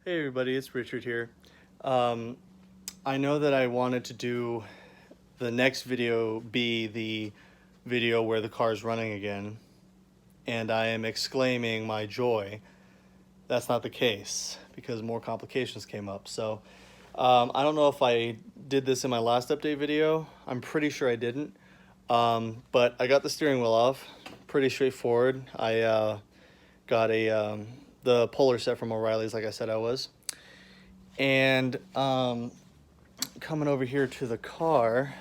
Hey everybody, it's Richard here. I know that I wanted to do the next video be the video where the car is running again, and I am exclaiming my joy. That's not the case because more complications came up. So I don't know if I did this in my last update video. I'm pretty sure I didn't. But I got the steering wheel off. Pretty straightforward. I got the Polar set from O'Reilly's, like I said I was. And coming over here to the car,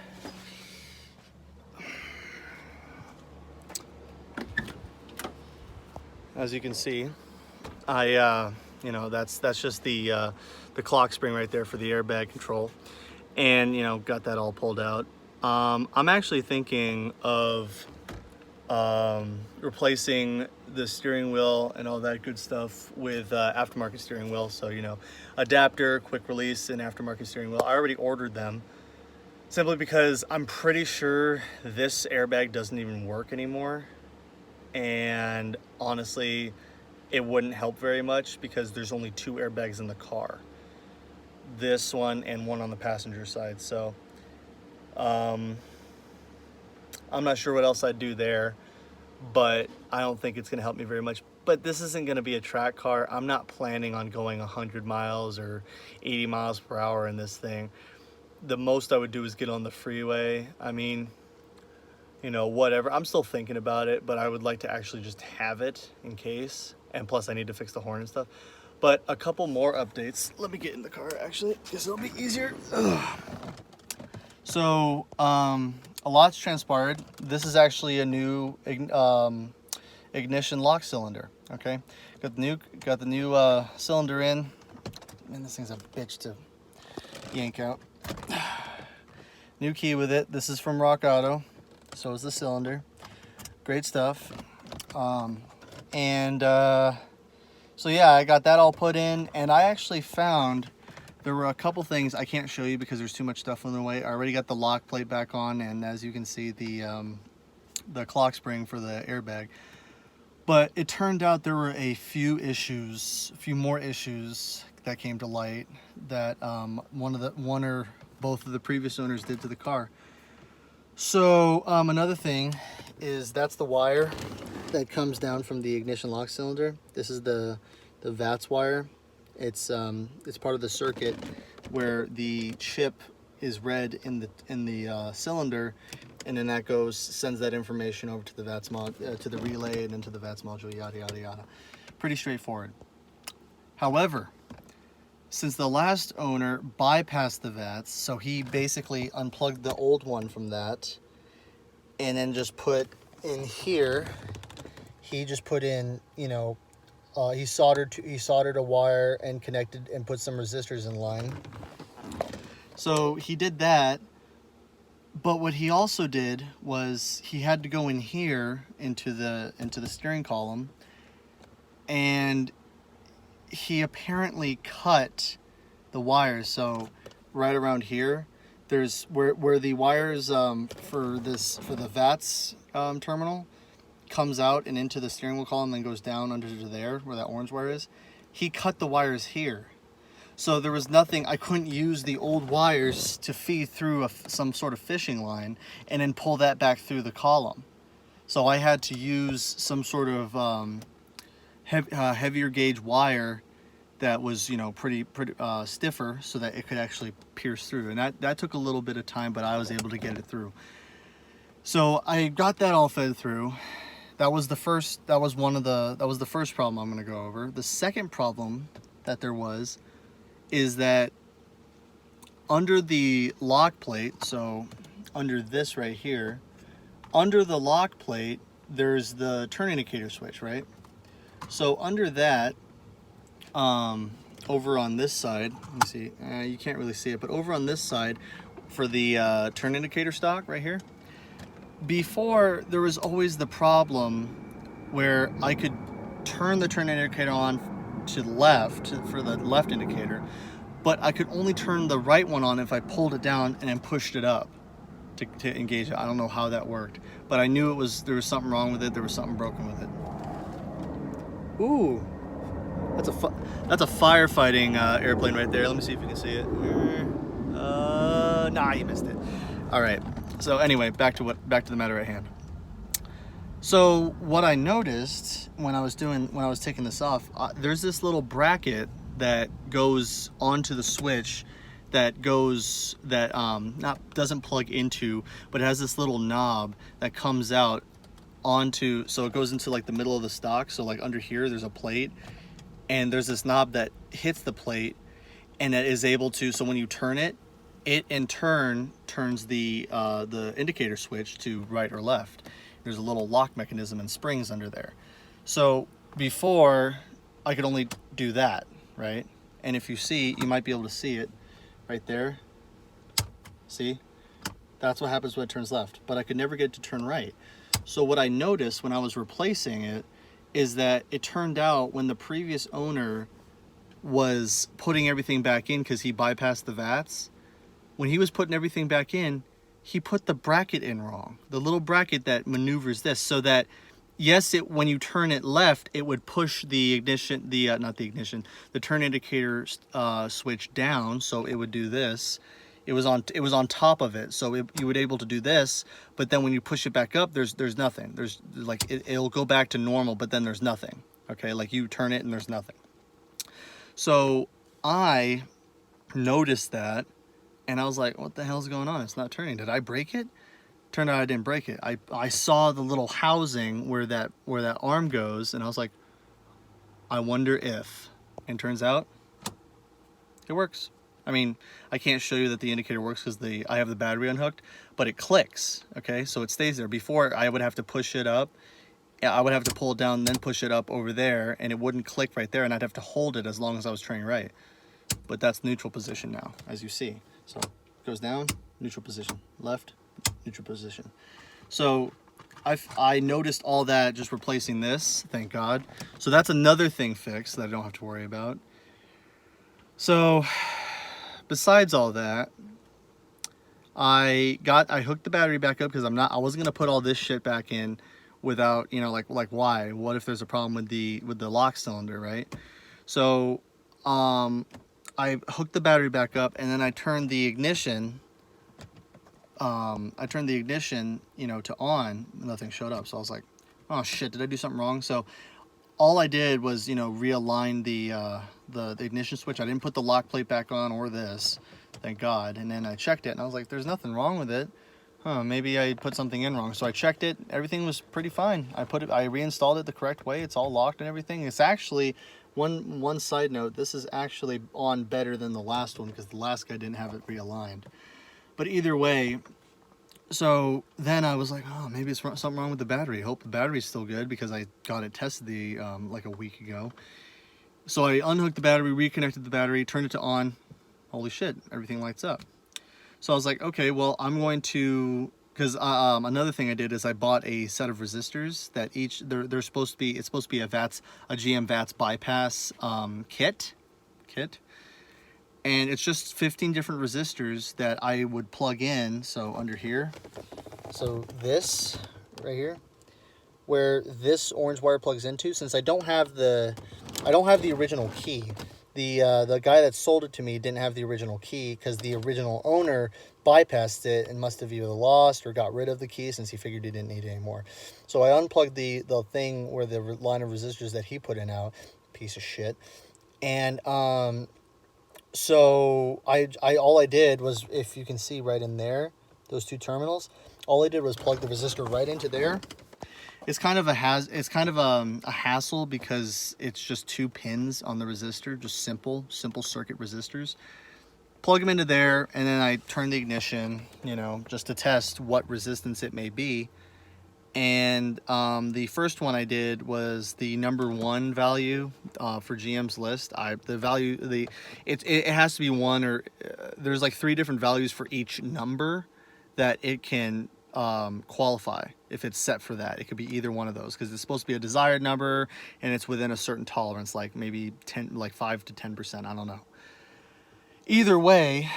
as you can see, I that's just the clock spring right there for the airbag control, and got that all pulled out. I'm actually thinking of replacing the steering wheel and all that good stuff with aftermarket steering wheel. So adapter, quick release, and aftermarket steering wheel. I already ordered them simply because I'm pretty sure this airbag doesn't even work anymore, and honestly it wouldn't help very much because there's only 2 airbags in the car, this one and one on the passenger side. So I'm not sure what else I'd do there, but I don't think it's going to help me very much. But this isn't going to be a track car. I'm not planning on going 100 miles or 80 miles per hour in this thing. The most I would do is get on the freeway. I mean, whatever. I'm still thinking about it, but I would like to actually just have it in case. And plus I need to fix the horn and stuff. But a couple more updates. Let me get in the car actually, because it'll be easier. Ugh. So, a lot's transpired. This is actually a new ignition lock cylinder. Okay, got the new cylinder in. Man, this thing's a bitch to yank out. New key with it. This is from Rock Auto. So is the cylinder. Great stuff. So yeah, I got that all put in, and I actually found there were a couple things I can't show you because there's too much stuff in the way. I already got the lock plate back on, and as you can see, the clock spring for the airbag. But it turned out there were a few more issues that came to light that one or both of the previous owners did to the car. So another thing is that's the wire that comes down from the ignition lock cylinder. This is the VATS wire. It's part of the circuit where the chip is read in the cylinder, and then that sends that information over to the VATS to the relay, and then to the VATS module, yada yada yada. Pretty straightforward. However, since the last owner bypassed the VATS, so he basically unplugged the old one from that, and then just put in here. He just put in, he soldered a wire and connected and put some resistors in line. So he did that, but what he also did was he had to go in here into the steering column, and he apparently cut the wires. So right around here, there's where the wires for the VATS terminal comes out and into the steering wheel column, then goes down under to there where that orange wire is. He cut the wires here, so there was nothing. I couldn't use the old wires to feed through some sort of fishing line and then pull that back through the column. So I had to use some sort of heavier gauge wire that was pretty stiffer, so that it could actually pierce through. And that took a little bit of time, but I was able to get it through. So I got that all fed through. That was the first problem I'm going to go over. The second problem that there was is that under the lock plate, so under this right here, under the lock plate, there's the turn indicator switch, right? So under that, over on this side, let me see, you can't really see it, but over on this side for the turn indicator stock right here, before there was always the problem where I could turn the turn indicator on to the left for the left indicator, but I could only turn the right one on if I pulled it down and then pushed it up to engage it. I don't know how that worked, but I knew there was something wrong with it. There was something broken with it. Ooh, That's a firefighting airplane right there. Let me see if you can see it. Nah, you missed it. All right. So anyway, back to the matter at hand. So what I noticed when I was taking this off, there's this little bracket that goes onto the switch that doesn't plug into, but it has this little knob that comes out onto, so it goes into like the middle of the stock. So like under here, there's a plate, and there's this knob that hits the plate, and it is able to, so when you turn it, it in turn turns the indicator switch to right or left. There's a little lock mechanism and springs under there. So before, I could only do that, right? And if you see, you might be able to see it right there. See? That's what happens when it turns left. But I could never get it to turn right. So what I noticed when I was replacing it is that it turned out when the previous owner was putting everything back in because he bypassed the VATs, when he was putting everything back in, he put the bracket in wrong. The little bracket that maneuvers this, so that yes, when you turn it left, it would push the ignition, the turn indicator switch down, so it would do this. It was on top of it, so you would able to do this. But then when you push it back up, there's nothing. There's like it'll go back to normal, but then there's nothing. Okay, like you turn it and there's nothing. So I noticed that, and I was like, what the hell's going on? It's not turning. Did I break it? Turned out I didn't break it. I saw the little housing where that arm goes, and I was like, I wonder if. And turns out it works. I mean, I can't show you that the indicator works because I have the battery unhooked, but it clicks. Okay, so it stays there. Before, I would have to push it up. I would have to pull it down, then push it up over there, and it wouldn't click right there, and I'd have to hold it as long as I was turning right. But that's neutral position now, as you see. So it goes down, neutral position, left, neutral position. So I noticed all that just replacing this, thank God. So that's another thing fixed that I don't have to worry about. So besides all that, I hooked the battery back up because I wasn't gonna put all this shit back in without, you know, like why? What if there's a problem with the lock cylinder, right? So I hooked the battery back up, and then I turned the ignition. You know, to on. Nothing showed up, so I was like, "Oh shit! Did I do something wrong?" So all I did was, you know, realign the ignition switch. I didn't put the lock plate back on or this, thank God. And then I checked it, and I was like, "There's nothing wrong with it. Huh? Maybe I put something in wrong." So I checked it. Everything was pretty fine. I reinstalled it the correct way. It's all locked and everything. It's actually. One side note, this is actually on better than the last one because the last guy didn't have it realigned. But either way, so then I was like, oh, maybe it's something wrong with the battery. Hope the battery's still good because I got it tested like a week ago. So I unhooked the battery, reconnected the battery, turned it to on. Holy shit, everything lights up. So I was like, okay, well, I'm going to, because another thing I did is I bought a set of resistors that they're supposed to be, it's supposed to be a GM VATS bypass kit, and it's just 15 different resistors that I would plug in. So under here, so this right here, where this orange wire plugs into, since I don't have the original key. The guy that sold it to me didn't have the original key because the original owner bypassed it and must have either lost or got rid of the key since he figured he didn't need it anymore. So I unplugged the thing where the line of resistors that he put in out, piece of shit. And so I all I did was, if you can see right in there, those two terminals, all I did was plug the resistor right into there. It's kind of a hassle because it's just 2 pins on the resistor, just simple circuit resistors. Plug them into there, and then I turn the ignition, you know, just to test what resistance it may be. And the first one I did was the number 1 value for GM's list. It has to be 1, or there's like 3 different values for each number that it can qualify if it's set for that. It could be either one of those because it's supposed to be a desired number and it's within a certain tolerance, like maybe 5 to 10%. I don't know. Either way,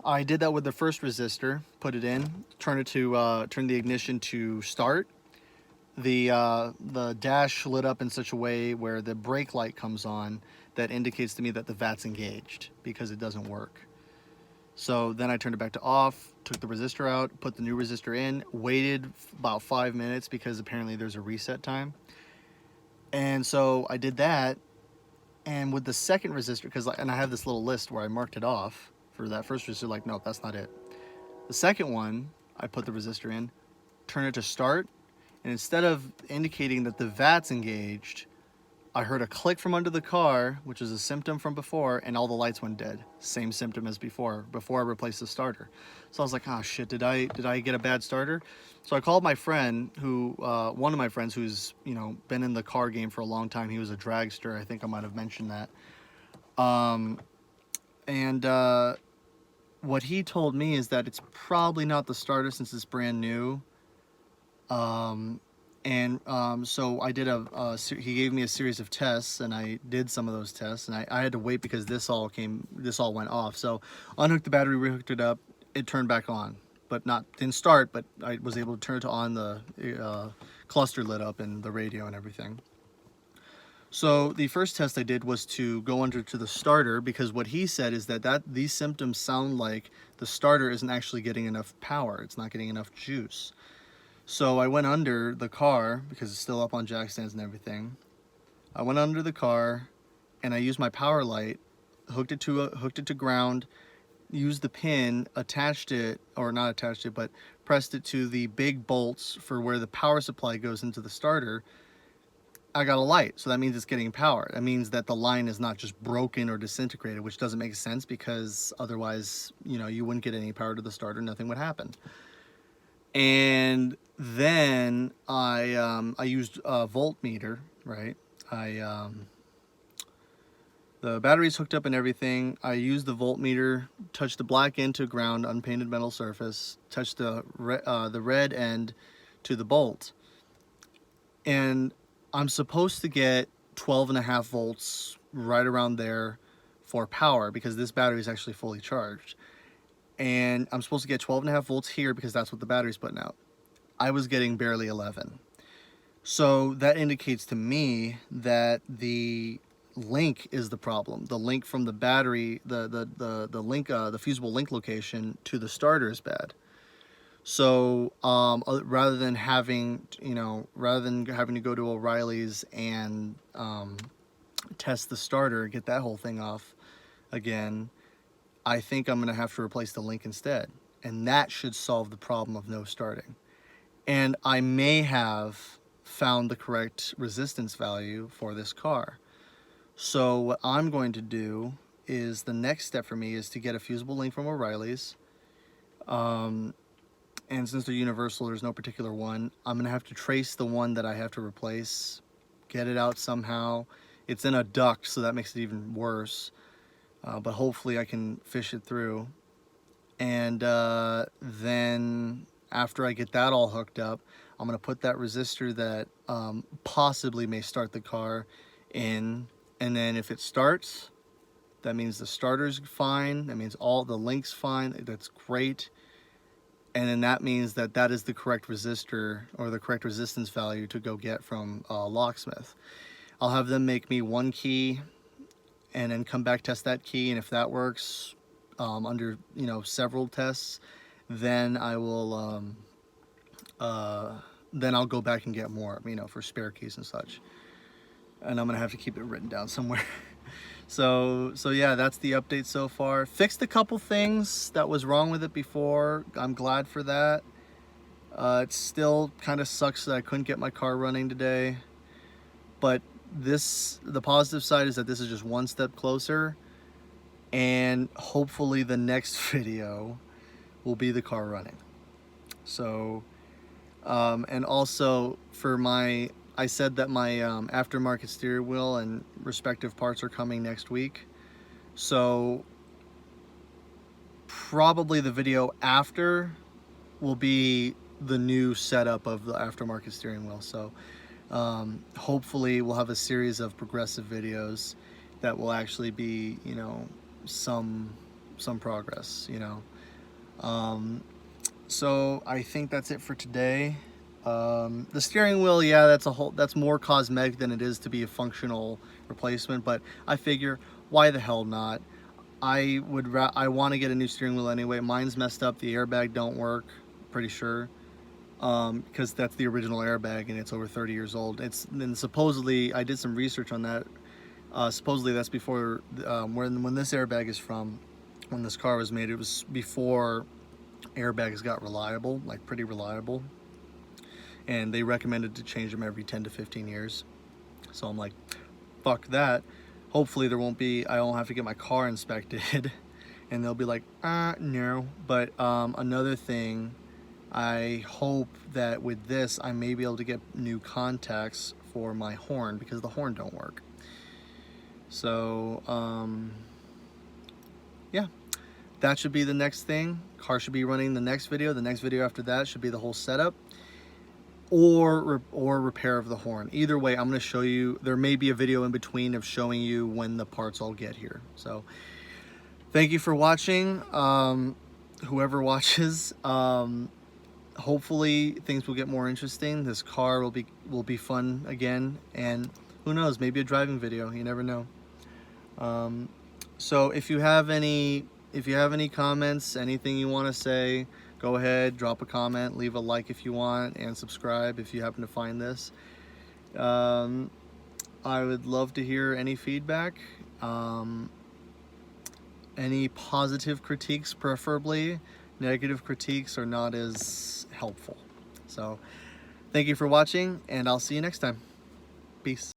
I did that with the first resistor, put it in, turn the ignition to start, the dash lit up in such a way where the brake light comes on that indicates to me that the VAT's engaged because it doesn't work. So then I turned it back to off, took the resistor out, put the new resistor in, waited about 5 minutes because apparently there's a reset time. And so I did that, and with the second resistor, and I have this little list where I marked it off for that first resistor, like, no, that's not it. The second one, I put the resistor in, turn it to start, and instead of indicating that the VAT's engaged, I heard a click from under the car, which is a symptom from before, and all the lights went dead. Same symptom as before I replaced the starter. So I was like, oh shit, did I get a bad starter? So I called my friend, one of my friends who's, been in the car game for a long time. He was a dragster. I think I might have mentioned that. What he told me is that it's probably not the starter since it's brand new. So I did he gave me a series of tests, and I did some of those tests, and I had to wait because this all went off. So unhooked the battery, rehooked it up, it turned back on, but didn't start, but I was able to turn it on. The cluster lit up and the radio and everything. So the first test I did was to go under to the starter, because what he said is that these symptoms sound like the starter isn't actually getting enough power. It's not getting enough juice. So I went under the car, because it's still up on jack stands and everything. I went under the car and I used my power light, hooked it to ground, used the pin, pressed it to the big bolts for where the power supply goes into the starter. I got a light, so that means it's getting power. That means that the line is not just broken or disintegrated, which doesn't make sense, because otherwise, you wouldn't get any power to the starter, nothing would happen. And then I used a voltmeter, right? The battery's hooked up and everything. I used the voltmeter, touched the black end to ground, unpainted metal surface, touched the red end to the bolt. And I'm supposed to get 12.5 volts right around there for power, because this battery is actually fully charged. And I'm supposed to get 12.5 volts here because that's what the battery's putting out. I was getting barely 11. So that indicates to me that the link is the problem. The link from the battery, the fusible link location to the starter is bad. So rather than having to go to O'Reilly's and test the starter, get that whole thing off again, I think I'm going to have to replace the link instead. And that should solve the problem of no starting. And I may have found the correct resistance value for this car. So what I'm going to do is, the next step for me is to get a fusible link from O'Reilly's. And since they're universal, there's no particular one. I'm going to have to trace the one that I have to replace, get it out somehow. It's in a duct, so that makes it even worse. But hopefully I can fish it through. And then after I get that all hooked up, I'm going to put that resistor that possibly may start the car in. And then if it starts, that means the starter's fine. That means all the link's fine. That's great. And then that means that is the correct resistor, or the correct resistance value to go get from Locksmith. I'll have them make me one key, and then come back, test that key, and if that works under several tests, then I will then I'll go back and get more, for spare keys and such. And I'm gonna have to keep it written down somewhere. So yeah, that's the update so far. Fixed a couple things that was wrong with it before. I'm glad for that. It still kind of sucks that I couldn't get my car running today, but the positive side is that this is just one step closer, and hopefully the next video will be the car running. So and also I said that my aftermarket steering wheel and respective parts are coming next week, so probably the video after will be the new setup of the aftermarket steering wheel. So hopefully we'll have a series of progressive videos that will actually be, some progress, So I think that's it for today. The steering wheel, yeah, that's more cosmetic than it is to be a functional replacement, but I figure, why the hell not? I want to get a new steering wheel anyway. Mine's messed up. The airbag don't work, pretty sure, because that's the original airbag and it's over 30 years old. And supposedly, I did some research on that. Supposedly that's before when this airbag is from, when this car was made, it was before airbags got reliable, like pretty reliable. And they recommended to change them every 10 to 15 years. So I'm like, fuck that. Hopefully there won't be, I won't have to get my car inspected and they'll be like, no. But another thing, I hope that with this, I may be able to get new contacts for my horn because the horn don't work. So, yeah, that should be the next thing. Car should be running the next video. The next video after that should be the whole setup. Or repair of the horn. Either way, I'm going to show you. There may be a video in between of showing you when the parts all get here. So thank you for watching, whoever watches. Hopefully things will get more interesting. This car will be fun again, and who knows, maybe a driving video. You never know. So if you have any comments, anything you want to say, go ahead, drop a comment, leave a like if you want, and subscribe if you happen to find this. I would love to hear any feedback, any positive critiques preferably. Negative critiques are not as helpful. So thank you for watching, and I'll see you next time. Peace.